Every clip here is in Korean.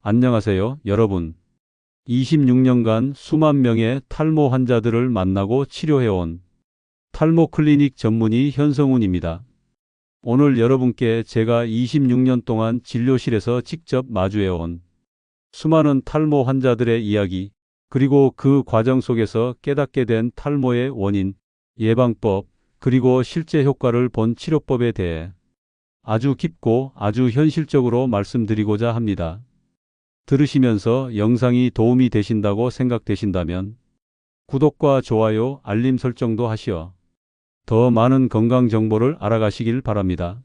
안녕하세요, 여러분. 26년간 수만 명의 탈모 환자들을 만나고 치료해온 탈모 클리닉 전문의 현성훈입니다. 오늘 여러분께 제가 26년 동안 진료실에서 직접 마주해온 수많은 탈모 환자들의 이야기, 그리고 그 과정 속에서 깨닫게 된 탈모의 원인, 예방법, 그리고 실제 효과를 본 치료법에 대해 아주 깊고 아주 현실적으로 말씀드리고자 합니다. 들으시면서 영상이 도움이 되신다고 생각되신다면 구독과 좋아요, 알림 설정도 하시어 더 많은 건강 정보를 알아가시길 바랍니다.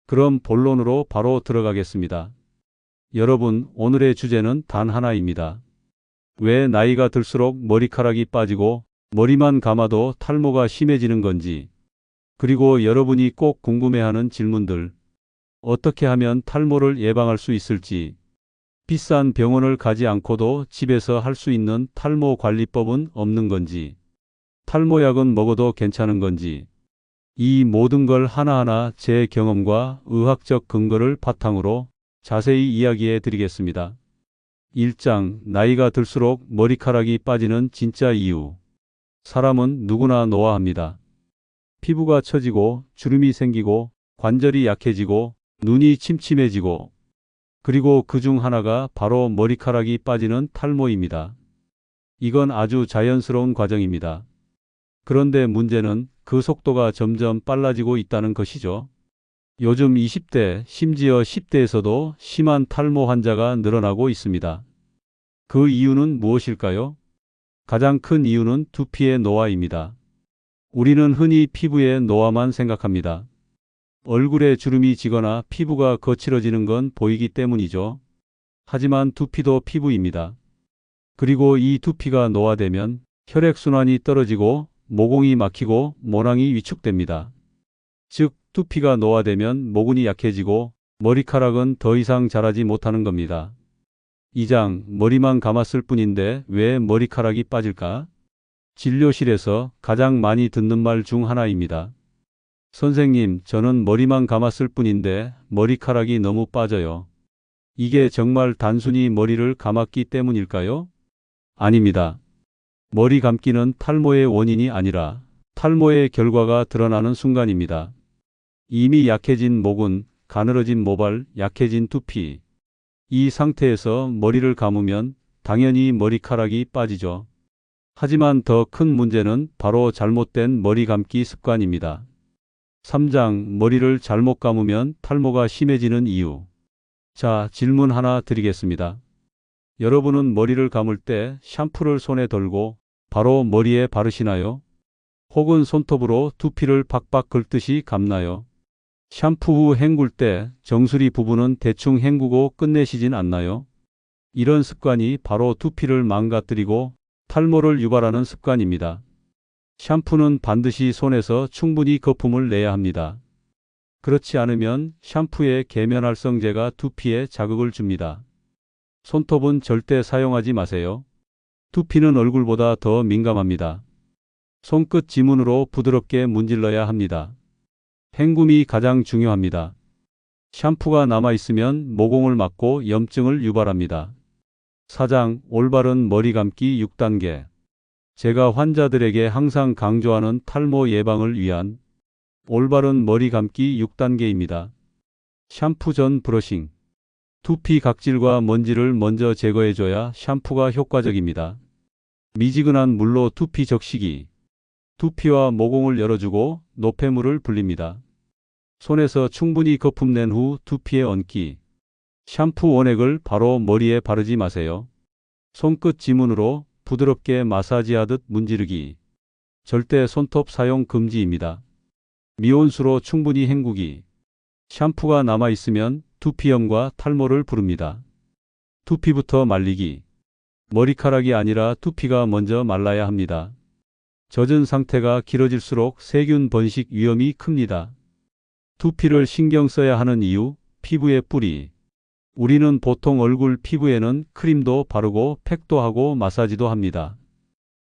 그럼 본론으로 바로 들어가겠습니다. 여러분, 오늘의 주제는 단 하나입니다. 왜 나이가 들수록 머리카락이 빠지고 머리만 감아도 탈모가 심해지는 건지, 그리고 여러분이 꼭 궁금해하는 질문들, 어떻게 하면 탈모를 예방할 수 있을지, 비싼 병원을 가지 않고도 집에서 할 수 있는 탈모 관리법은 없는 건지, 탈모약은 먹어도 괜찮은 건지, 이 모든 걸 하나하나 제 경험과 의학적 근거를 바탕으로 자세히 이야기해 드리겠습니다. 1장, 나이가 들수록 머리카락이 빠지는 진짜 이유. 사람은 누구나 노화합니다. 피부가 처지고 주름이 생기고 관절이 약해지고 눈이 침침해지고, 그리고 그 중 하나가 바로 머리카락이 빠지는 탈모입니다. 이건 아주 자연스러운 과정입니다. 그런데 문제는 그 속도가 점점 빨라지고 있다는 것이죠. 요즘 20대, 심지어 10대에서도 심한 탈모 환자가 늘어나고 있습니다. 그 이유는 무엇일까요? 가장 큰 이유는 두피의 노화입니다. 우리는 흔히 피부의 노화만 생각합니다. 얼굴에 주름이 지거나 피부가 거칠어지는 건 보이기 때문이죠. 하지만 두피도 피부입니다. 그리고 이 두피가 노화되면 혈액순환이 떨어지고 모공이 막히고 모낭이 위축됩니다. 즉, 두피가 노화되면 모근이 약해지고 머리카락은 더 이상 자라지 못하는 겁니다. 2장, 머리만 감았을 뿐인데 왜 머리카락이 빠질까? 진료실에서 가장 많이 듣는 말 중 하나입니다. 선생님, 저는 머리만 감았을 뿐인데 머리카락이 너무 빠져요. 이게 정말 단순히 머리를 감았기 때문일까요? 아닙니다. 머리 감기는 탈모의 원인이 아니라 탈모의 결과가 드러나는 순간입니다. 이미 약해진 모근, 가늘어진 모발, 약해진 두피. 이 상태에서 머리를 감으면 당연히 머리카락이 빠지죠. 하지만 더 큰 문제는 바로 잘못된 머리 감기 습관입니다. 3장, 머리를 잘못 감으면 탈모가 심해지는 이유. 자, 질문 하나 드리겠습니다. 여러분은 머리를 감을 때 샴푸를 손에 들고 바로 머리에 바르시나요? 혹은 손톱으로 두피를 박박 긁듯이 감나요? 샴푸 후 헹굴 때 정수리 부분은 대충 헹구고 끝내시진 않나요? 이런 습관이 바로 두피를 망가뜨리고 탈모를 유발하는 습관입니다. 샴푸는 반드시 손에서 충분히 거품을 내야 합니다. 그렇지 않으면 샴푸의 계면활성제가 두피에 자극을 줍니다. 손톱은 절대 사용하지 마세요. 두피는 얼굴보다 더 민감합니다. 손끝 지문으로 부드럽게 문질러야 합니다. 헹굼이 가장 중요합니다. 샴푸가 남아있으면 모공을 막고 염증을 유발합니다. 4장, 올바른 머리 감기 6단계. 제가 환자들에게 항상 강조하는 탈모 예방을 위한 올바른 머리 감기 6단계입니다. 샴푸 전 브러싱. 두피 각질과 먼지를 먼저 제거해줘야 샴푸가 효과적입니다. 미지근한 물로 두피 적시기. 두피와 모공을 열어주고 노폐물을 불립니다. 손에서 충분히 거품 낸 후 두피에 얹기. 샴푸 원액을 바로 머리에 바르지 마세요. 손끝 지문으로 부드럽게 마사지하듯 문지르기. 절대 손톱 사용 금지입니다. 미온수로 충분히 헹구기. 샴푸가 남아있으면 두피염과 탈모를 부릅니다. 두피부터 말리기. 머리카락이 아니라 두피가 먼저 말라야 합니다. 젖은 상태가 길어질수록 세균 번식 위험이 큽니다. 두피를 신경 써야 하는 이유, 피부의 뿌리. 우리는 보통 얼굴 피부에는 크림도 바르고 팩도 하고 마사지도 합니다.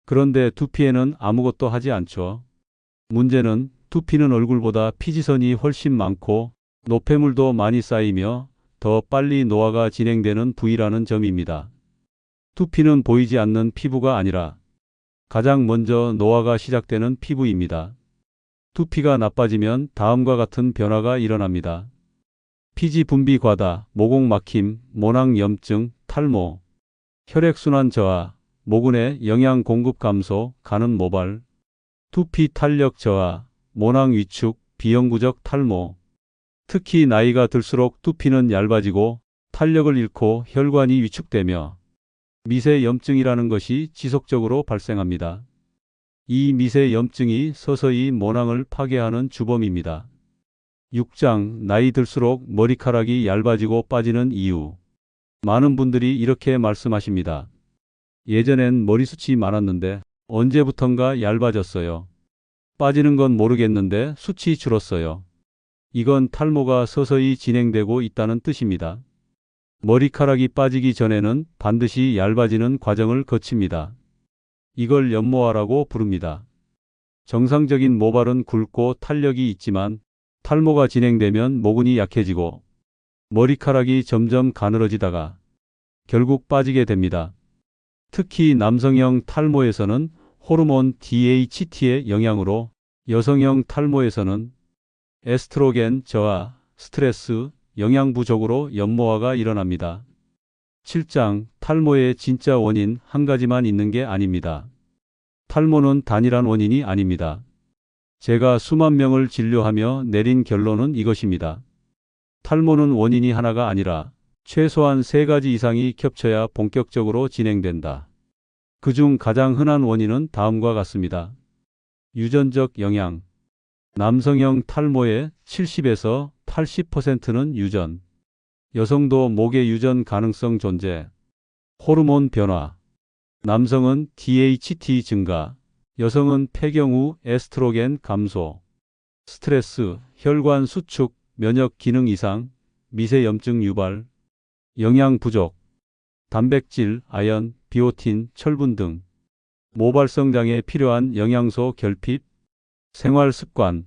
그런데 두피에는 아무것도 하지 않죠. 문제는 두피는 얼굴보다 피지선이 훨씬 많고 노폐물도 많이 쌓이며 더 빨리 노화가 진행되는 부위라는 점입니다. 두피는 보이지 않는 피부가 아니라 가장 먼저 노화가 시작되는 피부입니다. 두피가 나빠지면 다음과 같은 변화가 일어납니다. 피지 분비 과다, 모공 막힘, 모낭 염증, 탈모, 혈액순환 저하, 모근의 영양 공급 감소, 가는 모발, 두피 탄력 저하, 모낭 위축, 비영구적 탈모. 특히 나이가 들수록 두피는 얇아지고 탄력을 잃고 혈관이 위축되며 미세 염증이라는 것이 지속적으로 발생합니다. 이 미세 염증이 서서히 모낭을 파괴하는 주범입니다. 6장 나이 들수록 머리카락이 얇아지고 빠지는 이유. 많은 분들이 이렇게 말씀하십니다. 예전엔 머리숱이 많았는데 언제부턴가 얇아졌어요. 빠지는 건 모르겠는데 숱이 줄었어요. 이건 탈모가 서서히 진행되고 있다는 뜻입니다. 머리카락이 빠지기 전에는 반드시 얇아지는 과정을 거칩니다. 이걸 연모화라고 부릅니다. 정상적인 모발은 굵고 탄력이 있지만 탈모가 진행되면 모근이 약해지고 머리카락이 점점 가늘어지다가 결국 빠지게 됩니다. 특히 남성형 탈모에서는 호르몬 DHT의 영향으로, 여성형 탈모에서는 에스트로겐 저하, 스트레스, 영양 부족으로 연모화가 일어납니다. 7장 탈모의 진짜 원인 한 가지만 있는 게 아닙니다. 탈모는 단일한 원인이 아닙니다. 제가 수만 명을 진료하며 내린 결론은 이것입니다. 탈모는 원인이 하나가 아니라 최소한 3가지 이상이 겹쳐야 본격적으로 진행된다. 그중 가장 흔한 원인은 다음과 같습니다. 유전적 영향. 남성형 탈모의 70에서 80%는 유전. 여성도 목의 유전 가능성 존재. 호르몬 변화. 남성은 DHT 증가, 여성은 폐경 후 에스트로겐 감소. 스트레스, 혈관 수축, 면역 기능 이상, 미세 염증 유발. 영양 부족. 단백질, 아연, 비오틴, 철분 등 모발성 장애에 필요한 영양소 결핍. 생활 습관.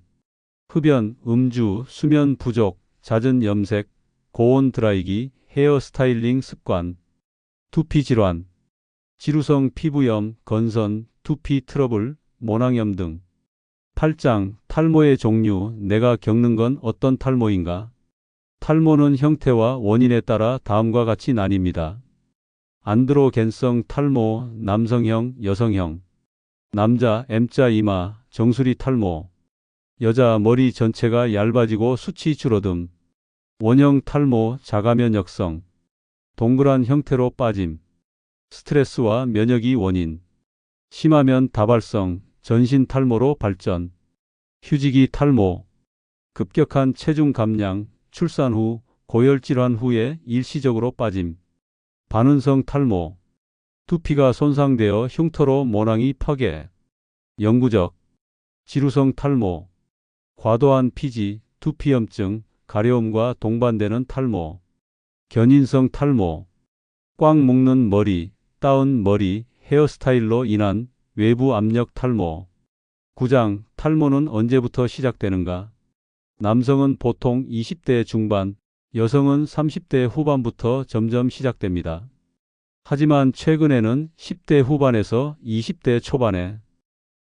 흡연, 음주, 수면 부족, 잦은 염색, 고온 드라이기, 헤어 스타일링 습관. 두피 질환. 지루성 피부염, 건선, 두피 트러블, 모낭염 등. 8장 탈모의 종류. 내가 겪는 건 어떤 탈모인가? 탈모는 형태와 원인에 따라 다음과 같이 나뉩니다. 안드로겐성 탈모, 남성형, 여성형. 남자 M자 이마, 정수리 탈모. 여자 머리 전체가 얇아지고 숱이 줄어듦. 원형 탈모, 자가면역성. 동그란 형태로 빠짐. 스트레스와 면역이 원인. 심하면 다발성, 전신 탈모로 발전. 휴지기 탈모. 급격한 체중 감량, 출산 후, 고열질환 후에 일시적으로 빠짐. 반운성 탈모. 두피가 손상되어 흉터로 모낭이 파괴. 영구적. 지루성 탈모. 과도한 피지, 두피염증, 가려움과 동반되는 탈모. 견인성 탈모. 꽉 묶는 머리, 따은 머리, 헤어스타일로 인한 외부 압력 탈모. 9장 탈모는 언제부터 시작되는가? 남성은 보통 20대 중반, 여성은 30대 후반부터 점점 시작됩니다. 하지만 최근에는 10대 후반에서 20대 초반에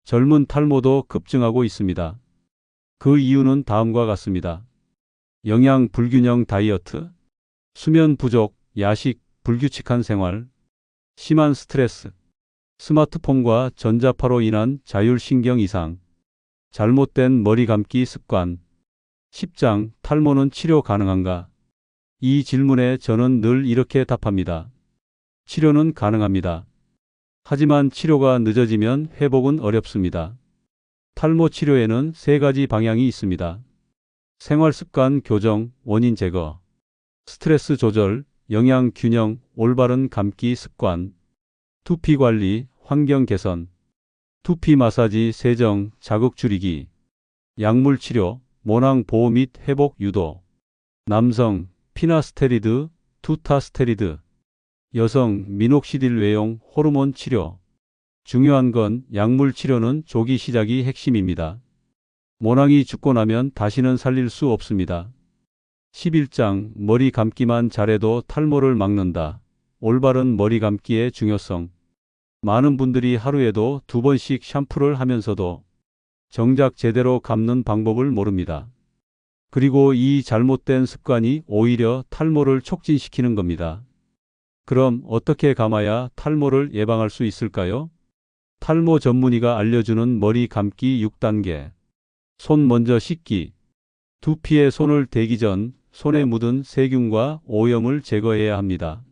젊은 탈모도 급증하고 있습니다. 그 이유는 다음과 같습니다. 영양 불균형 다이어트, 수면 부족, 야식, 불규칙한 생활, 심한 스트레스, 스마트폰과 전자파로 인한 자율신경 이상, 잘못된 머리 감기 습관. 10장 탈모는 치료 가능한가? 이 질문에 저는 늘 이렇게 답합니다. 치료는 가능합니다. 하지만 치료가 늦어지면 회복은 어렵습니다. 탈모 치료에는 3가지 방향이 있습니다. 생활습관 교정, 원인 제거, 스트레스 조절, 영양 균형, 올바른 감기 습관, 두피 관리, 환경 개선, 두피 마사지, 세정, 자극 줄이기, 약물 치료, 모낭 보호 및 회복 유도. 남성, 피나스테리드, 두타스테리드. 여성, 미녹시딜 외용 호르몬 치료. 중요한 건 약물 치료는 조기 시작이 핵심입니다. 모낭이 죽고 나면 다시는 살릴 수 없습니다. 11장 머리 감기만 잘해도 탈모를 막는다. 올바른 머리 감기의 중요성. 많은 분들이 하루에도 2번씩 샴푸를 하면서도 정작 제대로 감는 방법을 모릅니다. 그리고 이 잘못된 습관이 오히려 탈모를 촉진시키는 겁니다. 그럼 어떻게 감아야 탈모를 예방할 수 있을까요? 탈모 전문의가 알려주는 머리 감기 6단계. 손 먼저 씻기. 두피에 손을 대기 전 손에 묻은 세균과 오염을 제거해야 합니다.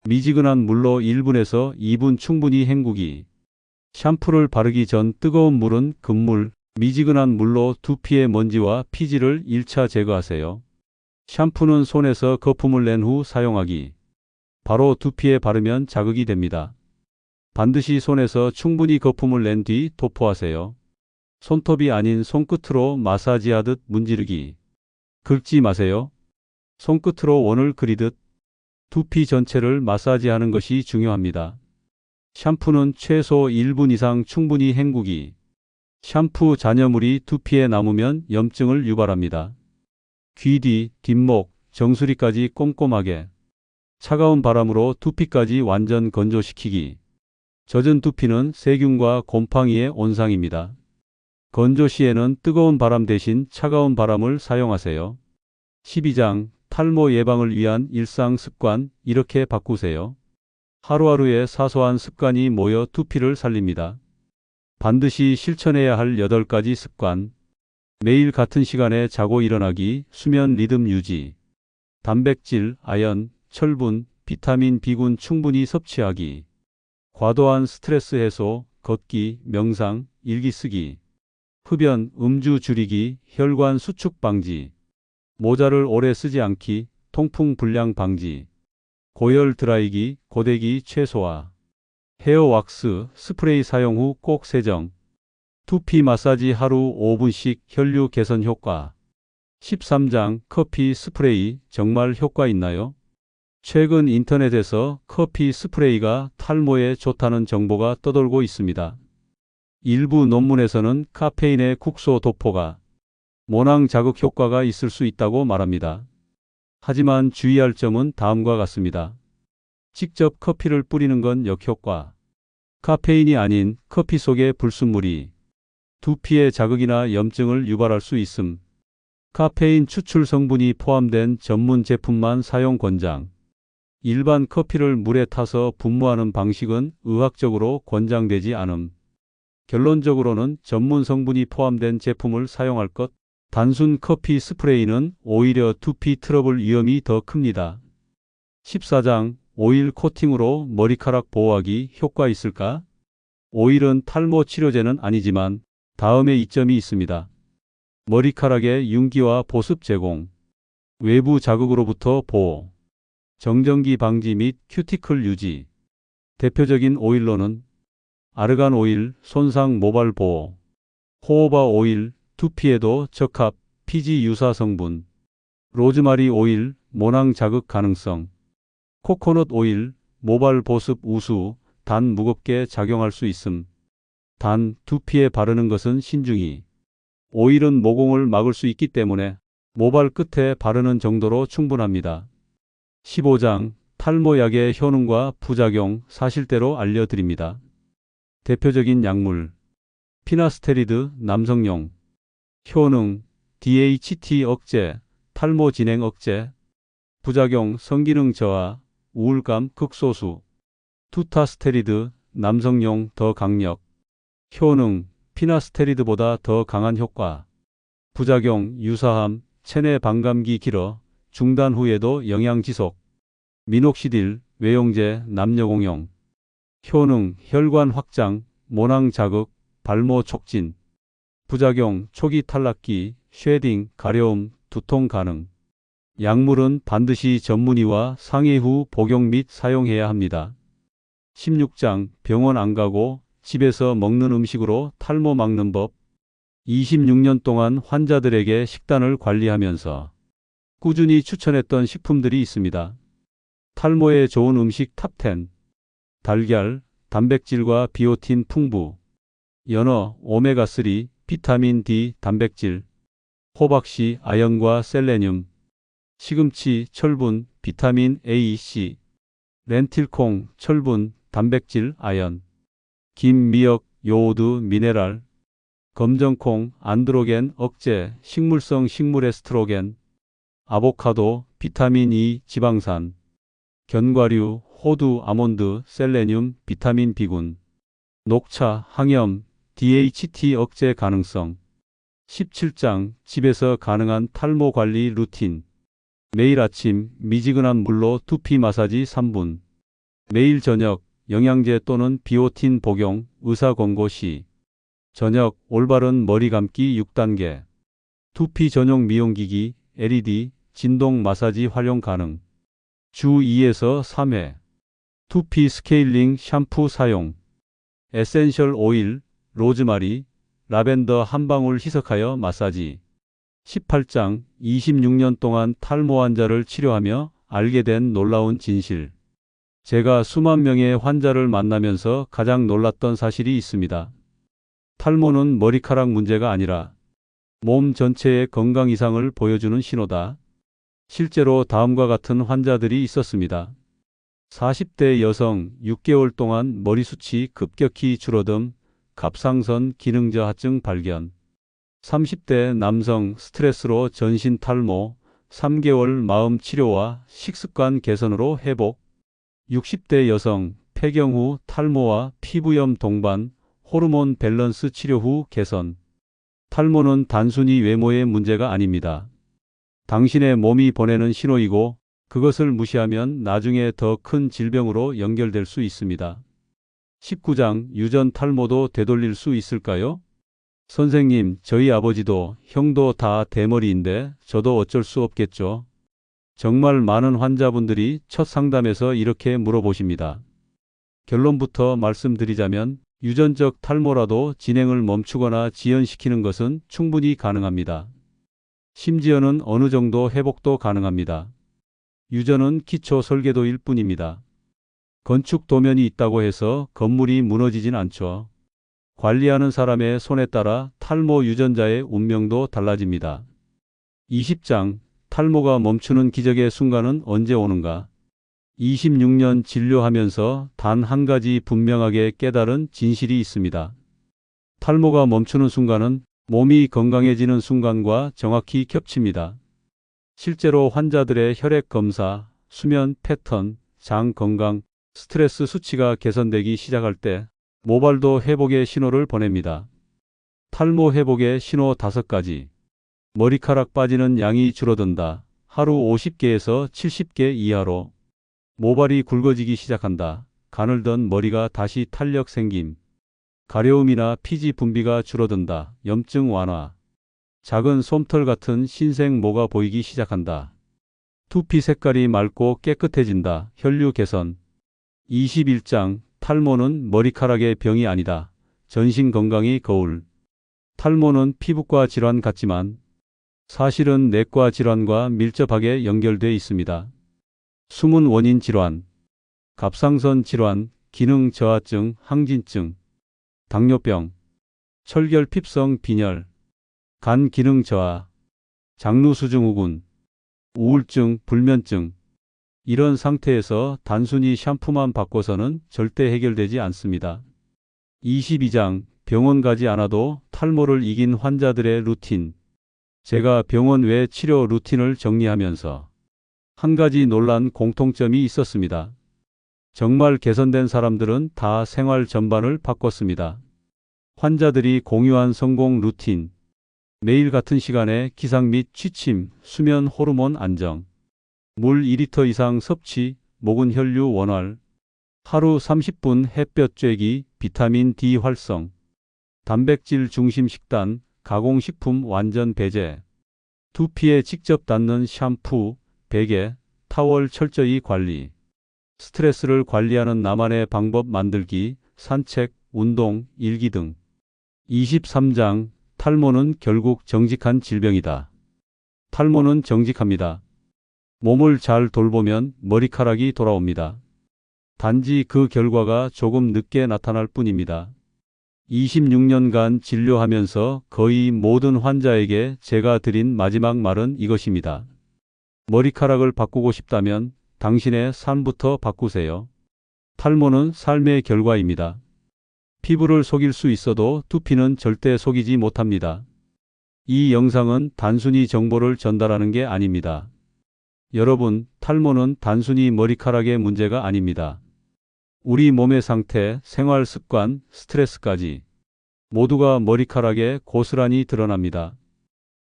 미지근한 물로 1분에서 2분 충분히 헹구기. 샴푸를 바르기 전 뜨거운 물은 급물, 미지근한 물로 두피의 먼지와 피지를 1차 제거하세요. 샴푸는 손에서 거품을 낸 후 사용하기. 바로 두피에 바르면 자극이 됩니다. 반드시 손에서 충분히 거품을 낸 뒤 도포하세요. 손톱이 아닌 손끝으로 마사지하듯 문지르기. 긁지 마세요. 손끝으로 원을 그리듯 두피 전체를 마사지하는 것이 중요합니다. 샴푸는 최소 1분 이상 충분히 헹구기. 샴푸 잔여물이 두피에 남으면 염증을 유발합니다. 귀 뒤, 뒷목, 정수리까지 꼼꼼하게. 차가운 바람으로 두피까지 완전 건조시키기. 젖은 두피는 세균과 곰팡이의 온상입니다. 건조 시에는 뜨거운 바람 대신 차가운 바람을 사용하세요. 12장 탈모 예방을 위한 일상 습관 이렇게 바꾸세요. 하루하루의 사소한 습관이 모여 두피를 살립니다. 반드시 실천해야 할 8가지 습관. 매일 같은 시간에 자고 일어나기, 수면 리듬 유지. 단백질, 아연, 철분, 비타민 B군 충분히 섭취하기. 과도한 스트레스 해소, 걷기, 명상, 일기 쓰기. 흡연, 음주 줄이기, 혈관 수축 방지. 모자를 오래 쓰지 않기, 통풍 불량 방지. 고열 드라이기, 고데기 최소화. 헤어 왁스, 스프레이 사용 후 꼭 세정. 두피 마사지 하루 5분씩 혈류 개선 효과. 13장 커피 스프레이 정말 효과 있나요? 최근 인터넷에서 커피 스프레이가 탈모에 좋다는 정보가 떠돌고 있습니다. 일부 논문에서는 카페인의 국소 도포가 모낭 자극 효과가 있을 수 있다고 말합니다. 하지만 주의할 점은 다음과 같습니다. 직접 커피를 뿌리는 건 역효과. 카페인이 아닌 커피 속의 불순물이 두피의 자극이나 염증을 유발할 수 있음. 카페인 추출 성분이 포함된 전문 제품만 사용 권장. 일반 커피를 물에 타서 분무하는 방식은 의학적으로 권장되지 않음. 결론적으로는 전문 성분이 포함된 제품을 사용할 것. 단순 커피 스프레이는 오히려 두피 트러블 위험이 더 큽니다. 14장 오일 코팅으로 머리카락 보호하기 효과 있을까? 오일은 탈모 치료제는 아니지만 다음의 이점이 있습니다. 머리카락의 윤기와 보습 제공, 외부 자극으로부터 보호, 정전기 방지 및 큐티클 유지. 대표적인 오일로는 아르간 오일, 손상 모발 보호, 호호바 오일, 두피에도 적합, 피지 유사 성분, 로즈마리 오일, 모낭 자극 가능성, 코코넛 오일, 모발 보습 우수, 단 무겁게 작용할 수 있음. 단 두피에 바르는 것은 신중히. 오일은 모공을 막을 수 있기 때문에 모발 끝에 바르는 정도로 충분합니다. 15장 탈모약의 효능과 부작용 사실대로 알려드립니다. 대표적인 약물 피나스테리드 남성용. 효능 DHT 억제, 탈모 진행 억제. 부작용 성기능 저하, 우울감 극소수. 투타스테리드 남성용 더 강력. 효능 피나스테리드보다 더 강한 효과. 부작용 유사함, 체내 반감기 길어, 중단 후에도 영향 지속. 미녹시딜 외용제 남녀 공용. 효능 혈관 확장, 모낭 자극, 발모 촉진. 부작용 초기 탈락기, 쉐딩, 가려움, 두통 가능. 약물은 반드시 전문의와 상의 후 복용 및 사용해야 합니다. 16장 병원 안 가고 집에서 먹는 음식으로 탈모 막는 법. 26년 동안 환자들에게 식단을 관리하면서 꾸준히 추천했던 식품들이 있습니다. 탈모에 좋은 음식 탑10. 달걀, 단백질과 비오틴 풍부. 연어, 오메가3, 비타민 D, 단백질. 호박씨, 아연과 셀레늄. 시금치, 철분, 비타민 A, C, 렌틸콩, 철분, 단백질, 아연, 김, 미역, 요오드, 미네랄, 검정콩, 안드로겐, 억제, 식물성 식물 에스트로겐, 아보카도, 비타민 E, 지방산, 견과류, 호두, 아몬드, 셀레늄, 비타민 B군, 녹차, 항염, DHT 억제 가능성. 17장 집에서 가능한 탈모 관리 루틴. 매일 아침 미지근한 물로 두피 마사지 3분. 매일 저녁 영양제 또는 비오틴 복용 의사 권고 시. 저녁 올바른 머리 감기 6단계. 두피 전용 미용기기 LED 진동 마사지 활용 가능. 주 2에서 3회. 두피 스케일링 샴푸 사용. 에센셜 오일, 로즈마리, 라벤더 한 방울 희석하여 마사지. 18장 26년 동안 탈모 환자를 치료하며 알게 된 놀라운 진실. 제가 수만 명의 환자를 만나면서 가장 놀랐던 사실이 있습니다. 탈모는 머리카락 문제가 아니라 몸 전체의 건강 이상을 보여주는 신호다. 실제로 다음과 같은 환자들이 있었습니다. 40대 여성 6개월 동안 머리숱이 급격히 줄어듦, 갑상선 기능 저하증 발견. 30대 남성 스트레스로 전신 탈모, 3개월 마음 치료와 식습관 개선으로 회복. 60대 여성 폐경 후 탈모와 피부염 동반, 호르몬 밸런스 치료 후 개선. 탈모는 단순히 외모의 문제가 아닙니다. 당신의 몸이 보내는 신호이고 그것을 무시하면 나중에 더 큰 질병으로 연결될 수 있습니다. 19장 유전 탈모도 되돌릴 수 있을까요? 선생님, 저희 아버지도 형도 다 대머리인데 저도 어쩔 수 없겠죠. 정말 많은 환자분들이 첫 상담에서 이렇게 물어보십니다. 결론부터 말씀드리자면 유전적 탈모라도 진행을 멈추거나 지연시키는 것은 충분히 가능합니다. 심지어는 어느 정도 회복도 가능합니다. 유전은 기초 설계도일 뿐입니다. 건축 도면이 있다고 해서 건물이 무너지진 않죠. 관리하는 사람의 손에 따라 탈모 유전자의 운명도 달라집니다. 20장 탈모가 멈추는 기적의 순간은 언제 오는가? 26년 진료하면서 단 한 가지 분명하게 깨달은 진실이 있습니다. 탈모가 멈추는 순간은 몸이 건강해지는 순간과 정확히 겹칩니다. 실제로 환자들의 혈액 검사, 수면 패턴, 장 건강, 스트레스 수치가 개선되기 시작할 때 모발도 회복의 신호를 보냅니다. 탈모 회복의 신호 5가지. 머리카락 빠지는 양이 줄어든다. 하루 50개에서 70개 이하로. 모발이 굵어지기 시작한다. 가늘던 머리가 다시 탄력 생김. 가려움이나 피지 분비가 줄어든다. 염증 완화. 작은 솜털 같은 신생 모가 보이기 시작한다. 두피 색깔이 맑고 깨끗해진다. 혈류 개선. 21장 탈모는 머리카락의 병이 아니다. 전신 건강의 거울. 탈모는 피부과 질환 같지만 사실은 내과 질환과 밀접하게 연결되어 있습니다. 숨은 원인 질환, 갑상선 질환, 기능 저하증, 항진증, 당뇨병, 철결핍성 빈혈, 간 기능 저하, 장루수증후군, 우울증, 불면증. 이런 상태에서 단순히 샴푸만 바꿔서는 절대 해결되지 않습니다. 22장 병원 가지 않아도 탈모를 이긴 환자들의 루틴. 제가 병원 외 치료 루틴을 정리하면서 한 가지 놀란 공통점이 있었습니다. 정말 개선된 사람들은 다 생활 전반을 바꿨습니다. 환자들이 공유한 성공 루틴. 매일 같은 시간에 기상 및 취침, 수면 호르몬 안정, 물 2리터 이상 섭취, 목은 혈류 원활, 하루 30분 햇볕 쬐기, 비타민 D 활성, 단백질 중심 식단, 가공식품 완전 배제, 두피에 직접 닿는 샴푸, 베개, 타월 철저히 관리, 스트레스를 관리하는 나만의 방법 만들기, 산책, 운동, 일기 등. 23장 탈모는 결국 정직한 질병이다. 탈모는 정직합니다. 몸을 잘 돌보면 머리카락이 돌아옵니다. 단지 그 결과가 조금 늦게 나타날 뿐입니다. 26년간 진료하면서 거의 모든 환자에게 제가 드린 마지막 말은 이것입니다. 머리카락을 바꾸고 싶다면 당신의 삶부터 바꾸세요. 탈모는 삶의 결과입니다. 피부를 속일 수 있어도 두피는 절대 속이지 못합니다. 이 영상은 단순히 정보를 전달하는 게 아닙니다. 여러분, 탈모는 단순히 머리카락의 문제가 아닙니다. 우리 몸의 상태, 생활 습관, 스트레스까지 모두가 머리카락에 고스란히 드러납니다.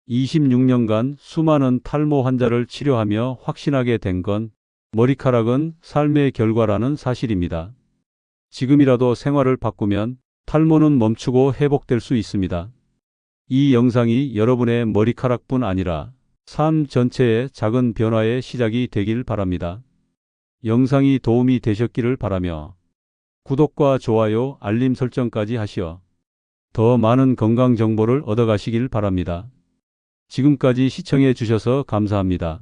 26년간 수많은 탈모 환자를 치료하며 확신하게 된 건 머리카락은 삶의 결과라는 사실입니다. 지금이라도 생활을 바꾸면 탈모는 멈추고 회복될 수 있습니다. 이 영상이 여러분의 머리카락뿐 아니라 삶 전체의 작은 변화의 시작이 되길 바랍니다. 영상이 도움이 되셨기를 바라며 구독과 좋아요, 알림 설정까지 하시어 더 많은 건강 정보를 얻어가시길 바랍니다. 지금까지 시청해 주셔서 감사합니다.